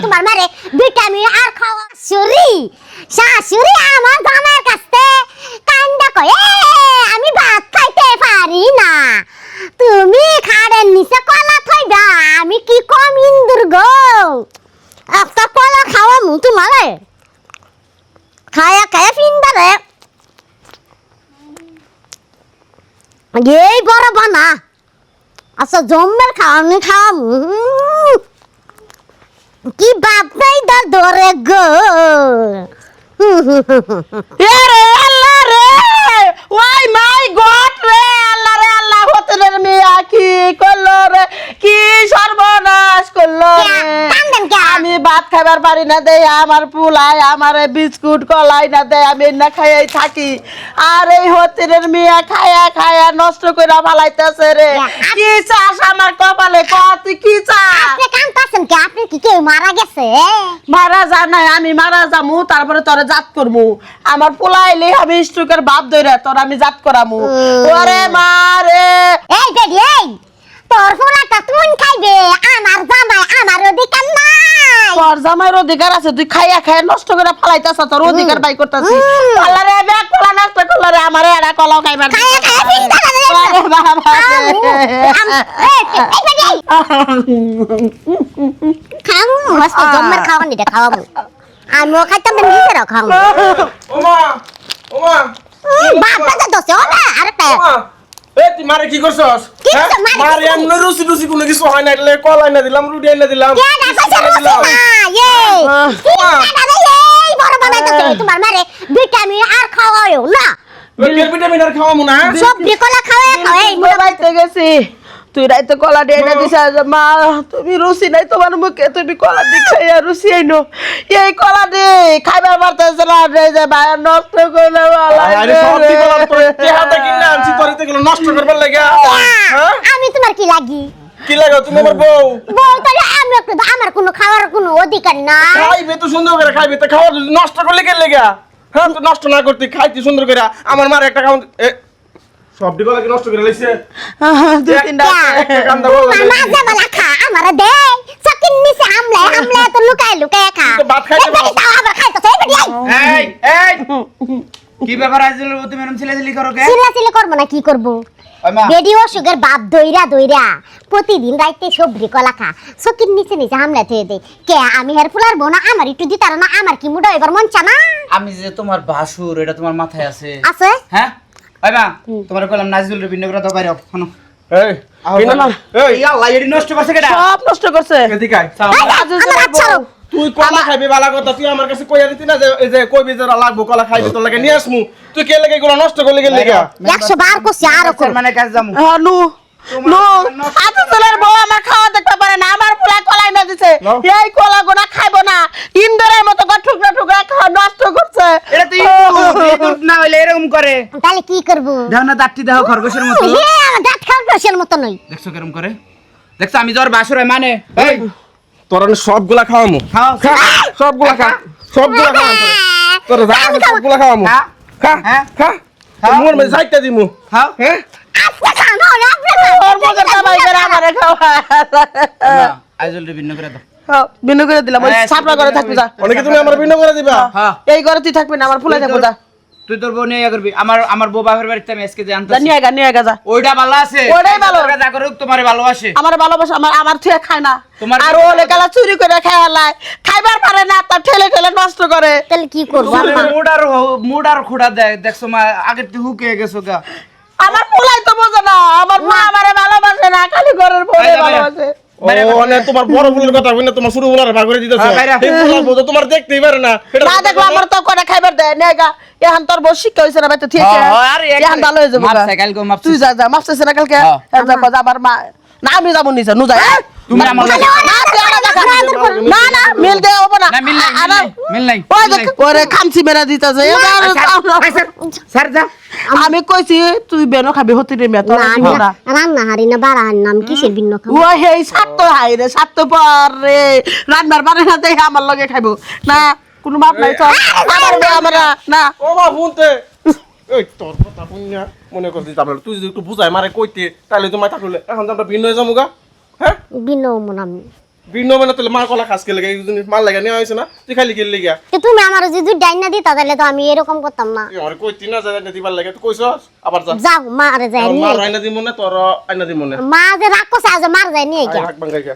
তোমার মারে ভিটামিন আর খাওয়া শাশুড়ি আমার জামার কাছে কান্দা কয় আমি ভাত খাইতে পারি না তুমি খাড়ের নিচে কলা থইবা আমি কি কম ইন্দুর গো একটা কলা খাওয়া মু তোমারে খায়া খায়া ফিন্দারে এই বড় বানা আচ্ছা জম্মের খাওয়ানি খাওয়া কি বাপ নাই দর ধরে গো রে আল্লাহ রে ওই মাই গড রে আল্লাহ হোটেলের মিয়া কি করলো রে কি সর্বনাশ করলো রে আমি ভাত খাবার পারি না দেই আমার পুলাই আমার বিস্কুট কলাই না দেয় আমি না খাইয়াই থাকি আর এই হোটেলের মিয়া খায়া খায়া নষ্ট করে ফালাইতেছে রে কি চাস আমার কপালে কত কি চাস আপনি কাঁদতেছেন কি আপনি কি কেউ মারা গেছে মারা যা নাই আমি মারা যামু তারপরে তোরে জাত করমু আমার পোলাইলে আমি স্ট্রোকের বাপ ধরে তোর আমি জাত করামু ওরে মারে এই বেডি এই তোর ফুলাটা তুই খাইবে আমার জামাই আমার অধিকার নাই তোর জামাইয়ের অধিকার আছে তুই খাইয়া খাইয়া নষ্ট করে ফালাইতাছ তোর অধিকার বাই করতাছিস আল্লাহ রে ব্যাগ কলা নষ্ট করল রে আমারে এরা কলাও খাইবার খাইয়া খাইয়া পিন্ডা রে আরে বাবা এই বেডি খামু মস্ত জম্মের খাওয়ানি দে খাওয়ামু আমিও খাইতাম না নিজেরাও খাওয়ামু ওমা বাপটা তো দোষ না আরেকটা এ তুই মারে কি করছস কি করছ? মারে এমন রুচি কোনো কিছু হয় না એટલે কল আইনা দিলাম রুটি আইনা দিলাম কে না কইছে রুচি না এই বড় বানাইতেছে তোমার মারে ভিটামিন আর খাওয়ায়ও না ভিটামিন আর খাওয়ামু না সব বিকলা খাওয়ায় খাওয়ায় মোবাইলতে গেছি তুই রাইতে কলা দিয়ে এনে দিছ মা তুমি রুচি নাই তোমার মুখে তুমি কলা দিয়ে খাইয়া রুচি আইনো এই কলা দিয়ে খাইবার পারতেছ না রে যে ভাই নষ্ট করলে আরে সব কি বলার তোর তেহাতে কিনা আনছি তোরিতে গেল নষ্ট করবার লাগা হ্যাঁ আমি তোমার কি লাগি কি লাগা তুমি আমার বউ বউ তাহলে আমি একটু আমার কোনো খাওয়ার কোনো অধিকার না খাইবে তো সুন্দর করে খাইবে তো খাওয়া নষ্ট করলে কে লাগা হ্যাঁ তো নষ্ট না করতে খাইতে সুন্দর করে আমার মার একটা খাওন সব দিকে লাগে নষ্ট করে লাইছে দুই তিনটা একটা কান্দা বল মাঝে বেলা খা আমার দে সকিন নিচে আমলে তো লুকায় খা তো ভাত খাইতে এই তাও আবার খাইতো এই এই কি ব্যাপার আইছিল তুমি এরকম ছিলাছিলি করো কে সিরিয়াসলি করব না কি করব ওই মা বেডি অসুখের বাপ দইরা প্রতিদিন রাইতে সবজি কলা খা সকিন নিচে হামলা থয়ে দে কে আমি হের ফুলার বোনা আমার একটু দিতার না আমার কি মুডা এবার মন চা না আমি যে তোমার ভাসুর এটা তোমার মাথায় আছে আছে হ্যাঁ ওই মা তোমার কইলাম নাজরুল রে ভিন্ন করে দাও বাইরে শোনো এই কিনা এই এই আল্লাহ এডি নষ্ট করছে কেডা সব নষ্ট করছে এদিকে আয় আমার আচ্ছা তুই কলা খাইবি বালা কথা তুই আমার কাছে কইয়া দিতি না যে এই যে কইবি যে লাগবো কলা খাইবি তোর লাগে নিয়ে আসমু তুই কে লাগে এগুলো নষ্ট করলি কে লাগা 100 বার কইছি আরো কর মানে কাজ যামু নু আতুলের বউ আমার খাওয়া দেখতে পারে না আমার পোলা কলাই না দিছে এই কলা গোনা খাইবো না ইন্দুরের মতো টুকরা টুকরা খাওয়া নষ্ট করছে এটা তো ইঁদুর না হইলে এরকম করে তাহলে কি করব দাও না দাঁতটি দাও খরগোশের মতো আমার দাঁত খাওয়ার মতো নই দেখছো কেরম করে দেখছো আমি তোর ভাসুর মানে এই তোর সবগুলা খাওয়ামু খাও সবগুলা খা সবগুলা খাওয়ামু তোর যা আছে সবগুলা খাওয়ামু খা খা হ্যাঁ খা মোর মে যাইতে দিমু খাও হ্যাঁ আজকে খাও না আপনি ওর মগের দাবাই করে আমারে খাওয়া আইজল রে ভিন্ন করে দাও বিনু করে দিলাম ওই সাপড়া করে থাকবি যা অনেকে তুমি আমার বিনা করে দিবা হ্যাঁ এই ঘরে তুই থাকবি না আমার ফুলাই থাকবো যা তুই তোর বউ নিয়ে করবি আমার বউ বাপের বাড়িতে আমি আজকে যে যা আনতাছি নিয়ে আগা যা ওইটা ভালো আছে ওইটাই ভালো। তোরা যা করুক তোমারে ভালোবাসে আমার ভালোবাসা আমার থুয়ে খায় না তোমার- আর ও লেকালা চুরি করে খায় হালায় খাইবার পারে না তার ঠেলে ঠেলে নষ্ট করে তাহলে কি করব মুড আর খুঁড়া দেয় দেখছো মা আগের তুই হুকে গেছো গা আমার পোলাই তো বোঝে না আমার মা আমারে ভালোবাসে না খালি ঘরের বউরে বাইরে, বাইরে। ভালোবাসে ও মানে তোমার বড় ফুলের কথা কইনা তোমার ছোট ফুলের ভাগ করে দিতেছ হ্যাঁ, বাইরে। এই ফুলের বউ তো তোমার দেখতেই পারে না এটা না দেখলো আমার তো করে খাইবার দেয় নেগা এখন তোর বউ শিক্ষা হইছে না ভাই তো ঠিক আছে আরে এখন ভালো হয়ে যাবো মাপছে কালকে মাপছে তুই যা মাপছে না কালকে হ্যাঁ। আবার মা না আমি যাবো নিচে নু যাই তুমি আমার না, লাগে- না, তুই আমার দেখা। না না মিল দে হবে না না মিল নাই মিল নাই ওই দেখ ওরে খামচি মেরা দিতেছে স্যার যা আমি কইছি তুই বেনো খাবি হতি রে মেয়ে তোর না কি না রান্না হারি না বাড়া হারি নাম কিসের ভিন্ন খাবো ও হেই সাত হাই রে সাত পর রে রান্নার বারে না দেখে আমার লগে খাইবো না কোনো মাপ নাই তো আমার মেয়ে আমরা না ও মা শুনতে এই তোর কথা শুনিয়া মনে করছিস তারপরে তুই যদি একটু বুঝাই মারে কইতে তাহলে তো মাথা খুলে এখন তো আমরা ভিন্ন হয়ে যাবো গা হ্যাঁ ভিন্ন মন আমি ভিন্ন মানে তাহলে মার কলা খাস কে লেগে এই জিনিস মার লাগা নেওয়া হয়েছে না তুই খালি কে লেগে তো তুমি আমার যদি ডাইনা দিতা তাহলে তো আমি এরকম করতাম না। আমার কইতি না যায় না দিবার লাগে তুই কইছস আবার যা যাও মারে যাই নিয়ে মার আইনা দিমু না তোর আইনা দিমু না মা যে রাগ করছে আজ মার যাই নিয়ে গিয়া হাক ভাঙাই গা